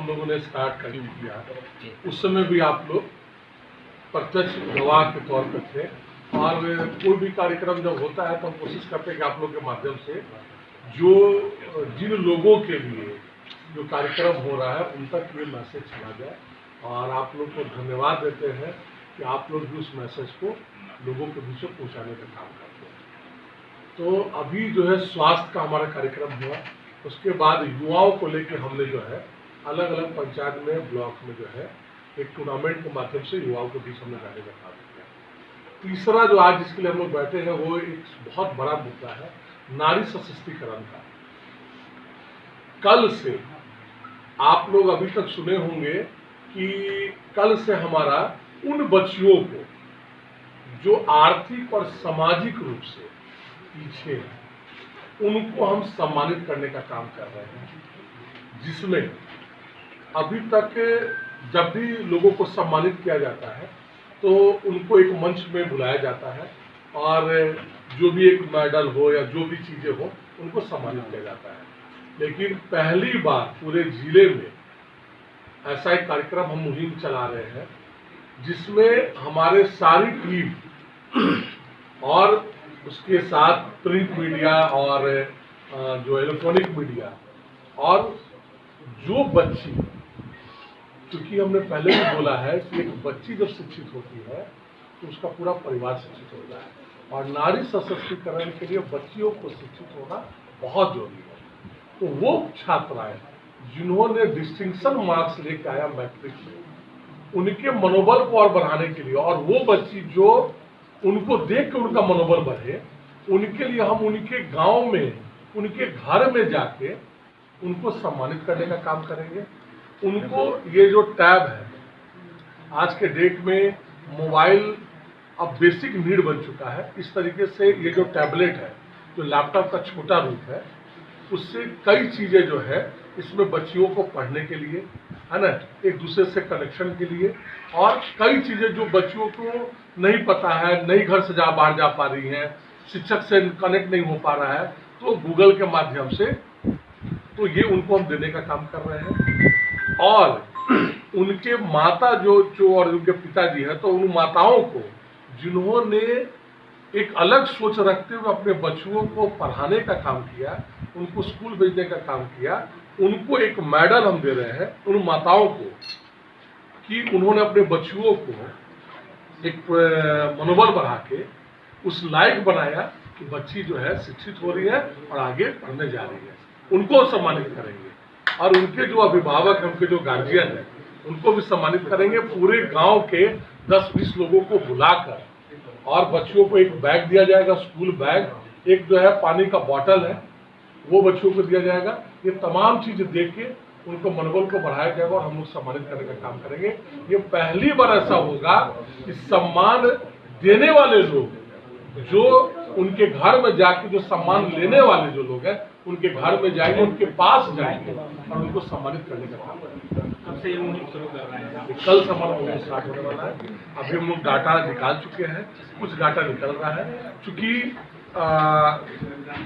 हम लोगों ने स्टार्ट कर दिया, उस समय भी आप लोग प्रत्यक्ष गवाह के तौर पर थे। और कोई भी कार्यक्रम जब होता है तो हम कोशिश करते हैं कि आप लोग के माध्यम से जिन लोगों के लिए जो कार्यक्रम हो रहा है उन तक ये मैसेज चला जाए। और आप लोग को धन्यवाद देते हैं कि आप लोग भी उस मैसेज को लोगों के बीच में पहुँचाने का काम करते हैं। तो अभी जो है स्वास्थ्य का हमारा कार्यक्रम हुआ, उसके बाद युवाओं को लेकर हमने जो है अलग अलग पंचायत में, ब्लॉक में जो है एक टूर्नामेंट के माध्यम से युवाओं के बीच हमने जाने का काम किया। तीसरा जो आज जिसके लिए हम लोग बैठे हैं वो एक बहुत बड़ा मुद्दा है, नारी सशक्तिकरण का। कल से आप लोग अभी तक सुने होंगे कि कल से हमारा उन बच्चियों को जो आर्थिक और सामाजिक रूप से पीछे हैं उनको हम सम्मानित करने का काम कर रहे हैं, जिसमें अभी तक जब भी लोगों को सम्मानित किया जाता है तो उनको एक मंच में बुलाया जाता है और जो भी एक मेडल हो या जो भी चीज़ें हो उनको सम्मानित किया जाता है। लेकिन पहली बार पूरे जिले में ऐसा एक कार्यक्रम हम मुहिम चला रहे हैं जिसमें हमारे सारी टीम और उसके साथ प्रिंट मीडिया और जो इलेक्ट्रॉनिक मीडिया और जो बच्ची, क्योंकि हमने पहले भी बोला है कि एक बच्ची जब शिक्षित होती है तो उसका पूरा परिवार शिक्षित होता है, और नारी सशक्तिकरण के लिए बच्चियों को शिक्षित होना बहुत जरूरी है। तो वो छात्राएं जिन्होंने डिस्टिंक्शन मार्क्स लेकर आया मैट्रिक में, उनके मनोबल को और बढ़ाने के लिए, और वो बच्ची जो उनको देख कर उनका मनोबल बढ़े, उनके लिए हम उनके गांव में, उनके घर में जाके उनको सम्मानित करने का काम करेंगे। उनको ये जो टैब है, आज के डेट में मोबाइल अब बेसिक नीड बन चुका है, इस तरीके से ये जो टैबलेट है, जो लैपटॉप का छोटा रूप है, उससे कई चीज़ें जो है इसमें बच्चियों को पढ़ने के लिए, है ना, एक दूसरे से कनेक्शन के लिए, और कई चीज़ें जो बच्चियों को नहीं पता है, नई घर से बाहर जा पा रही हैं, शिक्षक से कनेक्ट नहीं हो पा रहा है, तो गूगल के माध्यम से तो ये उनको हम देने का काम कर रहे हैं। और उनके माता जो और उनके पिताजी हैं, तो उन माताओं को जिन्होंने एक अलग सोच रखते हुए अपने बच्चों को पढ़ाने का काम किया, उनको स्कूल भेजने का काम किया, उनको एक मेडल हम दे रहे हैं उन माताओं को कि उन्होंने अपने बच्चों को एक मनोबल बढ़ा के उस लायक बनाया कि बच्ची जो है शिक्षित हो रही है और आगे पढ़ने जा रही है। उनको सम्मानित करेंगे और उनके जो अभिभावक हैं, उनके जो गार्जियन हैं, उनको भी सम्मानित करेंगे। पूरे गांव के 10-20 लोगों को बुलाकर और बच्चों को एक बैग दिया जाएगा, स्कूल बैग, एक जो है पानी का बॉटल है वो बच्चों को दिया जाएगा। ये तमाम चीजें देख के उनको मनोबल को बढ़ाया जाएगा और हम लोग सम्मानित करने का काम करेंगे। ये पहली बार ऐसा होगा कि सम्मान देने वाले लोग जो उनके घर में जाके, जो सम्मान लेने वाले जो लोग हैं, उनके घर में जाएंगे, उनके पास जाएंगे और उनको सम्मानित करने का काम करेंगे। कब से ये मुहिम शुरू कर रहे हैं? कल से हमारा मुहिम स्टार्ट होने वाला है। अभी हम लोग डाटा निकाल चुके हैं, कुछ डाटा निकल रहा है। चूंकि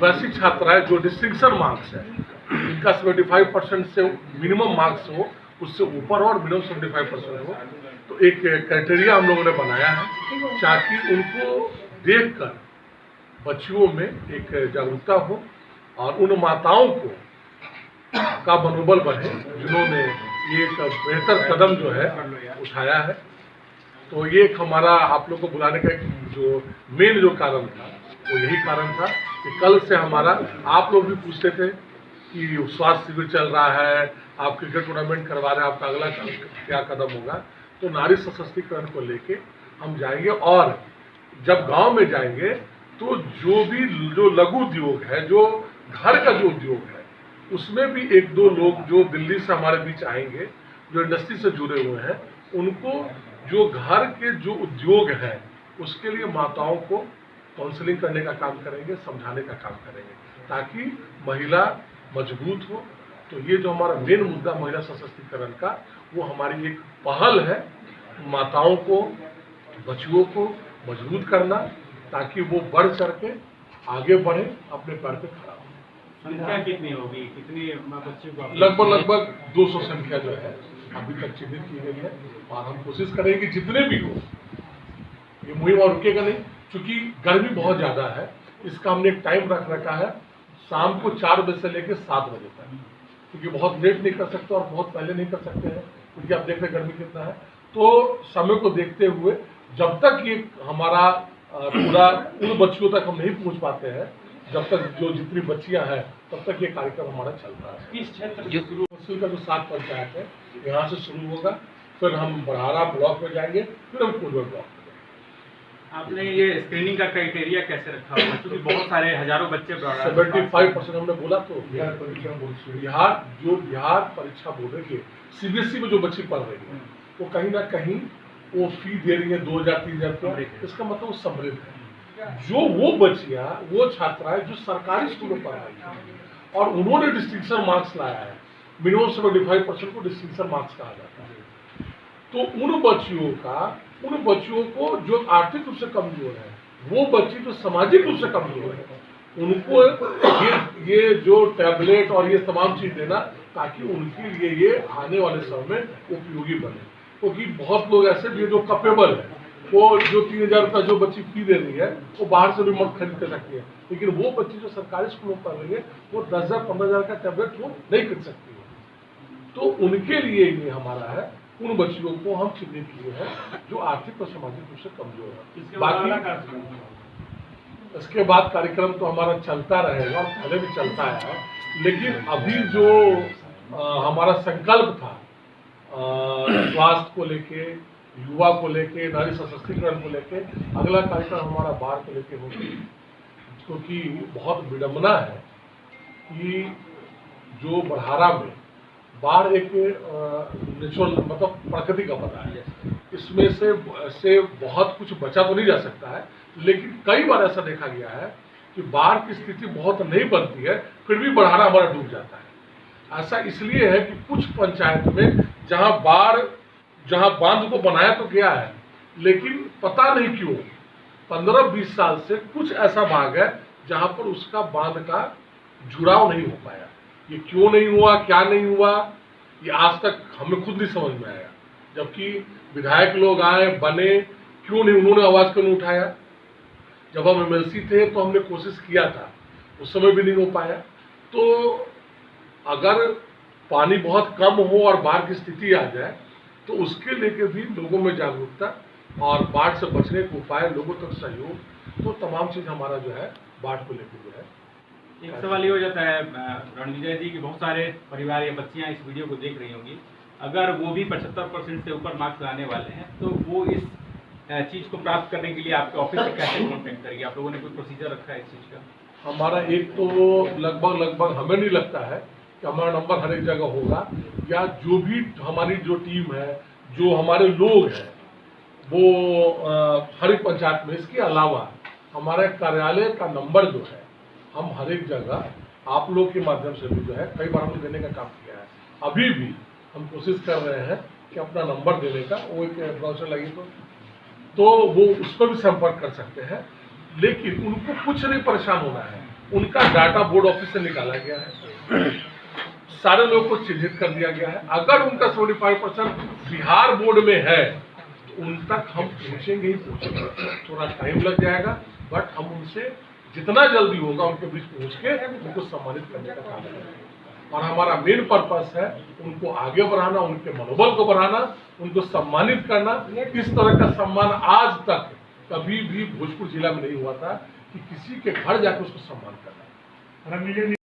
वैसी छात्राएं जो डिस्टिंक्शन मार्क्स है, इनका 75% से मिनिमम मार्क्स हो, उससे ऊपर और मिनिमम 75% हो, तो एक क्राइटेरिया हम लोगों ने बनाया है ताकि उनको देखकर बच्चियों में एक जागरूकता हो और उन माताओं को का मनोबल बढ़े जिन्होंने ये एक बेहतर कदम जो है उठाया है। तो ये एक हमारा आप लोग को बुलाने का एक जो मेन जो कारण था वो यही कारण था कि कल से हमारा, आप लोग भी पूछते थे कि स्वास्थ्य शिविर चल रहा है, आप क्रिकेट टूर्नामेंट करवा रहे हैं, आपका अगला क्या कदम होगा। तो नारी सशक्तिकरण को लेके हम जाएंगे और जब गांव में जाएंगे तो जो लघु उद्योग है, जो घर का जो उद्योग है, उसमें भी 1-2 लोग जो दिल्ली से हमारे बीच आएंगे, जो इंडस्ट्री से जुड़े हुए हैं, उनको जो घर के जो उद्योग है उसके लिए माताओं को काउंसलिंग करने का काम करेंगे, समझाने का काम करेंगे ताकि महिला मजबूत हो। तो ये जो हमारा मेन मुद्दा महिला सशक्तिकरण का, वो हमारी एक पहल है, माताओं को, बच्चियों को मजबूत करना ताकि वो बढ़ चढ़ के आगे बढ़े, अपने पैर पे खड़ा हो। संख्या कितनी होगी, कितने बच्चों को लगभग 200 संख्या जो है अभी तक चिन्हित की गई है और हम कोशिश करेंगे कि जितने भी हो, ये मुहिम और रुकेगा नहीं, क्योंकि गर्मी बहुत ज़्यादा है। इसका हमने एक टाइम रख रखा है, शाम को 4 बजे से लेकर 7 बजे तक, क्योंकि बहुत लेट नहीं कर सकते और बहुत पहले नहीं कर सकते हैं, क्योंकि आप देख रहे गर्मी कितना है। तो समय को देखते हुए जब तक ये हमारा पूरा उन बच्चियों तक हम नहीं पहुंच पाते हैं, जब तक जो जितनी बच्चियां हैं तब तक ये कार्यक्रम हमारा चलता है। किस क्षेत्र जो तहसील का जो 7 पंचायत है यहाँ से शुरू होगा, फिर हम बड़हारा ब्लॉक में जाएंगे, फिर हम कुंडवा ब्लॉक में। आपने ये स्क्रीनिंग का क्राइटेरिया कैसे रखा हुआ, क्योंकि बहुत सारे हजारों बच्चे 75% हमने बोला। तो बिहार परीक्षा बोर्ड के CBSE में जो बच्ची पढ़ रही है वो कहीं ना कहीं वो फी दे रही है 2000-3000 रुपया, इसका मतलब वो समृद्ध है। जो वो बच्चियां, वो छात्राएं जो सरकारी स्कूलों में पढ़ रही है और उन्होंने डिस्टिंक्शन मार्क्स लाया है, मिनिमम 75% को डिस्टिंक्शन मार्क्स कहा जाता है, तो उन बच्चियों को जो आर्थिक रूप से कमजोर है, वो बच्ची जो सामाजिक रूप से कमजोर है, उनको ये जो टैबलेट और ये तमाम चीज देना, ताकि उनके लिए ये आने वाले समय में उपयोगी बने। क्योंकि बहुत लोग ऐसे भी है जो कैपेबल है, वो जो 3000 रुपया जो बच्ची फी दे रही है वो बाहर से भी मत खरीद कर सकती है, लेकिन वो बच्ची जो सरकारी स्कूलों में पढ़ रही है वो 10,000-15,000 का टैबलेट वो नहीं खरीद सकती है। तो उनके लिए ये हमारा है, उन बच्चियों को हम चिन्हित किए हैं जो आर्थिक और सामाजिक रूप से कमजोर है। बाकी इसके बाद कार्यक्रम तो हमारा चलता रहेगा, पहले भी चलता है, लेकिन अभी जो हमारा संकल्प था स्वास्थ्य को लेके, युवा को लेके, नारी सशक्तिकरण को लेके, अगला कार्यक्रम हमारा बाढ़ को लेके होगा, क्योंकि बहुत विडंबना है कि जो बड़हारा में बाढ़ एक नेचुरल मतलब प्रकृति का पता है, इसमें से बहुत कुछ बचा तो नहीं जा सकता है, लेकिन कई बार ऐसा देखा गया है कि बाढ़ की स्थिति बहुत नहीं बनती है, फिर भी बड़हारा हमारा डूब जाता है। ऐसा इसलिए है कि कुछ पंचायत में जहां बांध को बनाया तो गया है, लेकिन पता नहीं क्यों 15-20 साल से कुछ ऐसा भाग है जहां पर उसका बांध का जुड़ाव नहीं हो पाया। ये क्यों नहीं हुआ, क्या नहीं हुआ, ये आज तक हमें खुद नहीं समझ में आया। जबकि विधायक लोग आए, बने, क्यों नहीं उन्होंने आवाज क्यों नहीं उठाया। जब हम MLC थे तो हमने कोशिश किया था, उस समय भी नहीं हो पाया। तो अगर पानी बहुत कम हो और बाढ़ की स्थिति आ जाए तो उसके लेके भी लोगों में जागरूकता और बाढ़ से बचने के उपाय, लोगों तक सहयोग, तो तमाम चीज हमारा जो है बाढ़ को लेकर जो है। एक सवाल ये हो जाता है रणविजय जी कि बहुत सारे परिवार या बच्चियां इस वीडियो को देख रही होंगी, अगर वो भी 75% से ऊपर मार्क्स लाने वाले हैं तो वो इस चीज को प्राप्त करने के लिए आपके ऑफिस से कैसे कॉन्टेक्ट करेगी? आप लोगों ने कोई प्रोसीजर रखा है इस चीज का? हमारा एक तो लगभग हमें नहीं लगता है कि हमारा नंबर हर एक जगह होगा, या जो भी हमारी जो टीम है, जो हमारे लोग हैं, वो हर एक पंचायत में, इसके अलावा हमारे कार्यालय का नंबर जो है हम हर एक जगह आप लोग के माध्यम से भी जो है कई बार हमने देने का काम किया है। अभी भी हम कोशिश कर रहे हैं कि अपना नंबर देने का, वो एक ब्राउचर लगी तो वो उस पर भी संपर्क कर सकते हैं, लेकिन उनको कुछ नहीं परेशान होना है। उनका डाटा बोर्ड ऑफिस से निकाला गया है, सारे लोगों को चिन्हित कर दिया गया है। अगर उनका 75% बिहार बोर्ड में है तो उन तक हम पहुँचेंगे ही पहुँचेंगे, थोड़ा टाइम लग जाएगा, बट हम उनसे जितना जल्दी होगा उनके बीच पहुँच के उनको सम्मानित करने का काम करेंगे। और हमारा मेन पर्पस है उनको आगे बढ़ाना, उनके मनोबल को बढ़ाना, उनको सम्मानित करना। इस तरह का सम्मान आज तक कभी भी भोजपुर जिला में नहीं हुआ था कि किसी के घर जाकर उसको सम्मान करना।